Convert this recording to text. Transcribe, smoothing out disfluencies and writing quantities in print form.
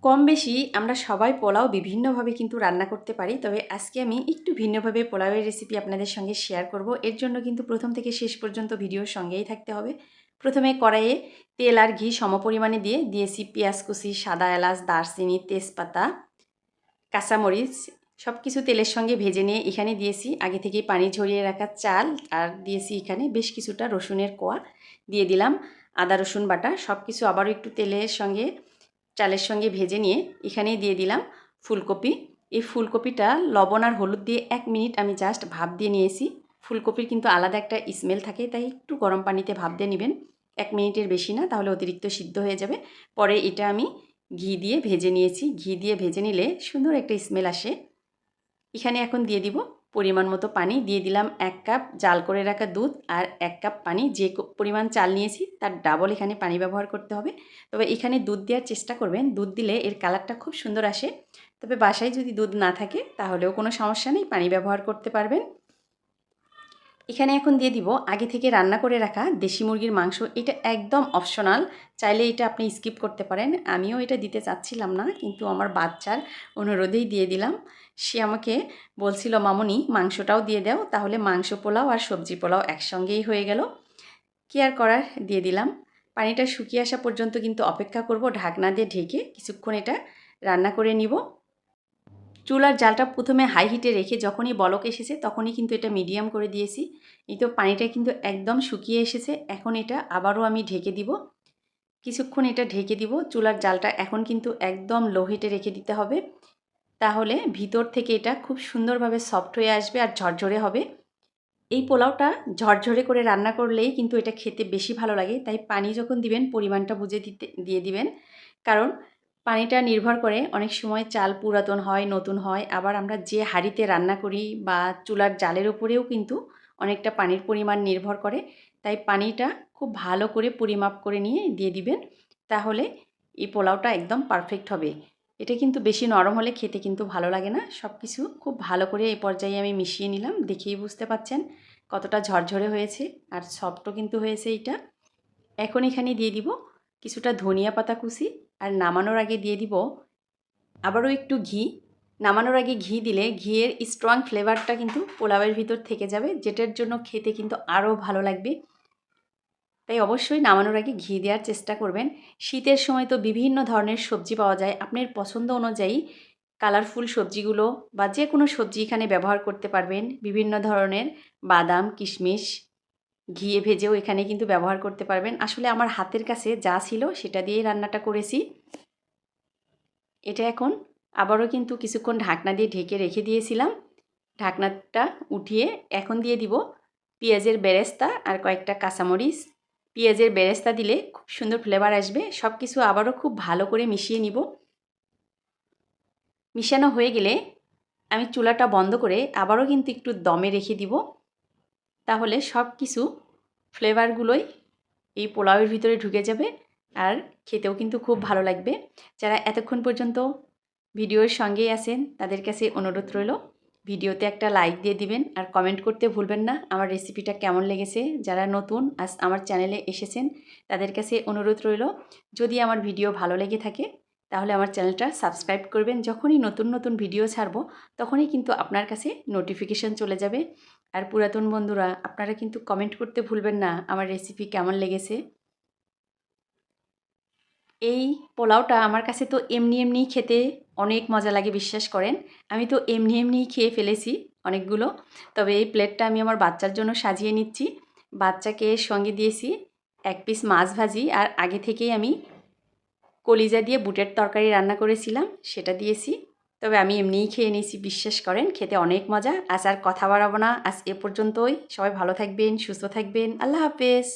কম বেশি আমরা সবাই পোলাও বিভিন্নভাবে কিন্তু রান্না করতে পারি, তবে আজকে আমি একটু ভিন্নভাবে পোলাওয়ের রেসিপি আপনাদের সঙ্গে শেয়ার করব। এর জন্য কিন্তু প্রথম থেকে শেষ পর্যন্ত ভিডিওর সঙ্গেই থাকতে হবে। প্রথমে কড়াইয়ে তেল আর ঘি সমপরিমাণে দিয়েছি পেঁয়াজ কুচি, সাদা এলাচ, দারচিনি, তেজপাতা, কাঁচামরিচ সব কিছু তেলের সঙ্গে ভেজে নিয়ে এখানে দিয়েছি আগে থেকেই পানি ঝরিয়ে রাখা চাল, আর দিয়েছি এখানে বেশ কিছুটা রসুনের কোয়া, দিয়ে দিলাম আদা রসুন বাটা। সব কিছু আবারও একটু তেলের সঙ্গে চালের সঙ্গে ভেজে নিয়ে এখানেই দিয়ে দিলাম ফুলকপি। এই ফুলকপিটা লবণ আর হলুদ দিয়ে 1 মিনিট আমি জাস্ট ভাপ দিয়ে নিয়েছি। ফুলকপির কিন্তু আলাদা একটা স্মেল থাকে, তাই একটু গরম পানিতে ভাপ দিয়ে নেবেন, 1 মিনিটের বেশি না, তাহলে অতিরিক্ত সিদ্ধ হয়ে যাবে। পরে এটা আমি ঘি দিয়ে ভেজে নিয়েছি। ঘি দিয়ে ভেজে নিলে সুন্দর একটা স্মেল আসে। এখানে এখন দিয়ে দিব পরিমাণ মতো পানি। দিয়ে দিলাম 1 কাপ জাল করে রাখা দুধ আর 1 কাপ পানি। যে পরিমাণ চাল নিয়েছি তার ডাবল এখানে পানি ব্যবহার করতে হবে। তবে এখানে দুধ দেওয়ার চেষ্টা করবেন, দুধ দিলে এর কালারটা খুব সুন্দর আসে। তবে বাসায় যদি দুধ না থাকে তাহলেও কোনো সমস্যা নেই, পানি ব্যবহার করতে পারবেন। এখানে এখন দিয়ে দিব আগে থেকে রান্না করে রাখা দেশি মুরগির মাংস। এটা একদম অপশনাল, চাইলে এটা আপনি স্কিপ করতে পারেন। আমিও এটা দিতে চাচ্ছিলাম না, কিন্তু আমার বাচ্চার অনুরোধেই দিয়ে দিলাম। সে আমাকে বলছিল, মামুনি মাংসটাও দিয়ে দাও, তাহলে মাংস পোলাও আর সবজি পোলাও একসঙ্গেই হয়ে গেল। কি আর করার, দিয়ে দিলাম। পানিটা শুকিয়ে আসা পর্যন্ত কিন্তু অপেক্ষা করব, ঢাকনা দিয়ে ঢেকে কিছুক্ষণ এটা রান্না করে নিব। চুলার জালটা প্রথমে হাই হিটে রেখে যখনই বলক এসেছে তখনই কিন্তু এটা মিডিয়াম করে দিয়েছি। এই তো পানিটা কিন্তু একদম শুকিয়ে এসেছে। এখন এটা আবারও আমি ঢেকে দিব, কিছুক্ষণ এটা ঢেকে দিব। চুলার জালটা এখন কিন্তু একদম লো হিটে রেখে দিতে হবে, তাহলে ভিতর থেকে এটা খুব সুন্দরভাবে সফট হয়ে আসবে আর ঝরঝরে হবে। এই পোলাওটা ঝরঝরে করে রান্না করলেই কিন্তু এটা খেতে বেশি ভালো লাগে। তাই পানি যখন দিবেন পরিমাণটা বুঝে দিয়ে দিবেন, কারণ পানিটা নির্ভর করে অনেক সময় চাল পুরাতন হয়, নতুন হয়, আবার আমরা যে হাঁড়িতে রান্না করি বা চুলার জালের উপরেও কিন্তু অনেকটা পানির পরিমাণ নির্ভর করে। তাই পানিটা খুব ভালো করে পরিমাপ করে নিয়ে দিয়ে দিবেন, তাহলে এই পোলাওটা একদম পারফেক্ট হবে। এটা কিন্তু বেশি নরম হলে খেতে কিন্তু ভালো লাগে না। সব কিছু খুব ভালো করে এই পর্যায়ে আমি মিশিয়ে নিলাম, দেখেই বুঝতে পাচ্ছেন কতটা ঝরঝরে হয়েছে আর সফটও কিন্তু হয়েছে এইটা। এখন এখানে দিয়ে দিব কিছুটা ধনিয়া পাতা কুচি, আর নামানোর আগে দিয়ে দিব আবারও একটু ঘি। নামানোর আগে ঘি দিলে ঘিয়ের স্ট্রং ফ্লেভারটা কিন্তু পোলাওয়ের ভিতর থেকে যাবে, যেটার জন্য খেতে কিন্তু আরও ভালো লাগবে। তাই অবশ্যই নামানোর আগে ঘি দেওয়ার চেষ্টা করবেন। শীতের সময় তো বিভিন্ন ধরনের সবজি পাওয়া যায়, আপনার পছন্দ অনুযায়ী কালারফুল সবজিগুলো বা যে কোনো সবজি এখানে ব্যবহার করতে পারবেন। বিভিন্ন ধরনের বাদাম, কিশমিশ ঘিয়ে ভেজেও এখানে কিন্তু ব্যবহার করতে পারবেন। আসলে আমার হাতের কাছে যা ছিল সেটা দিয়েই রান্নাটা করেছি। এটা এখন আবারও কিন্তু কিছুক্ষণ ঢাকনা দিয়ে ঢেকে রেখে দিয়েছিলাম। ঢাকনাটা উঠিয়ে এখন দিয়ে দিব পেঁয়াজের বেরেস্তা আর কয়েকটা কাঁচামরিচ। পেঁয়াজের বেরেস্তা দিলে খুব সুন্দর ফ্লেভার আসবে। সব কিছু আবারও খুব ভালো করে মিশিয়ে নিব। মিশানো হয়ে গেলে আমি চুলাটা বন্ধ করে আবারও কিন্তু একটু দমে রেখে দিব, তাহলে সব কিছু ফ্লেভারগুলোই এই পোলাওয়ের ভিতরে ঢুকে যাবে আর খেতেও কিন্তু খুব ভালো লাগবে। যারা এতক্ষণ পর্যন্ত ভিডিওর সঙ্গেই আছেন তাদের কাছে অনুরোধ রইল, ভিডিওতে একটা লাইক দিয়ে দিবেন আর কমেন্ট করতে ভুলবেন না আমার রেসিপিটা কেমন লেগেছে। যারা নতুন আজ আমার চ্যানেলে এসেছেন তাদের কাছে অনুরোধ রইল, যদি আমার ভিডিও ভালো লেগে থাকে তাহলে আমার চ্যানেলটা সাবস্ক্রাইব করবেন। যখনই নতুন নতুন ভিডিও ছাড়বো তখনই কিন্তু আপনার কাছে নোটিফিকেশান চলে যাবে। আর পুরাতন বন্ধুরা আপনারা কিন্তু কমেন্ট করতে ভুলবেন না আমার রেসিপি কেমন লেগেছে। এই পোলাওটা আমার কাছে তো এমনি এমনিই খেতে অনেক মজা লাগে, বিশ্বাস করেন। আমি তো এমনি এমনিই খেয়ে ফেলেছি অনেকগুলো। তবে এই প্লেটটা আমি আমার বাচ্চার জন্য সাজিয়ে নিচ্ছি। বাচ্চাকে সঙ্গে দিয়েছি 1 পিস মাছ ভাজি, আর আগে থেকেই আমি কলিজা দিয়ে বুটের তরকারি রান্না করেছিলাম সেটা দিয়েছি। তবে আমি এমনিই খেয়ে নিয়েছি, বিশ্বাস করেন খেতে অনেক মজা। আজ আর কথা বাড়াবো না, আজ এ পর্যন্তই। সবাই ভালো থাকবেন, সুস্থ থাকবেন, আল্লাহ হাফেজ।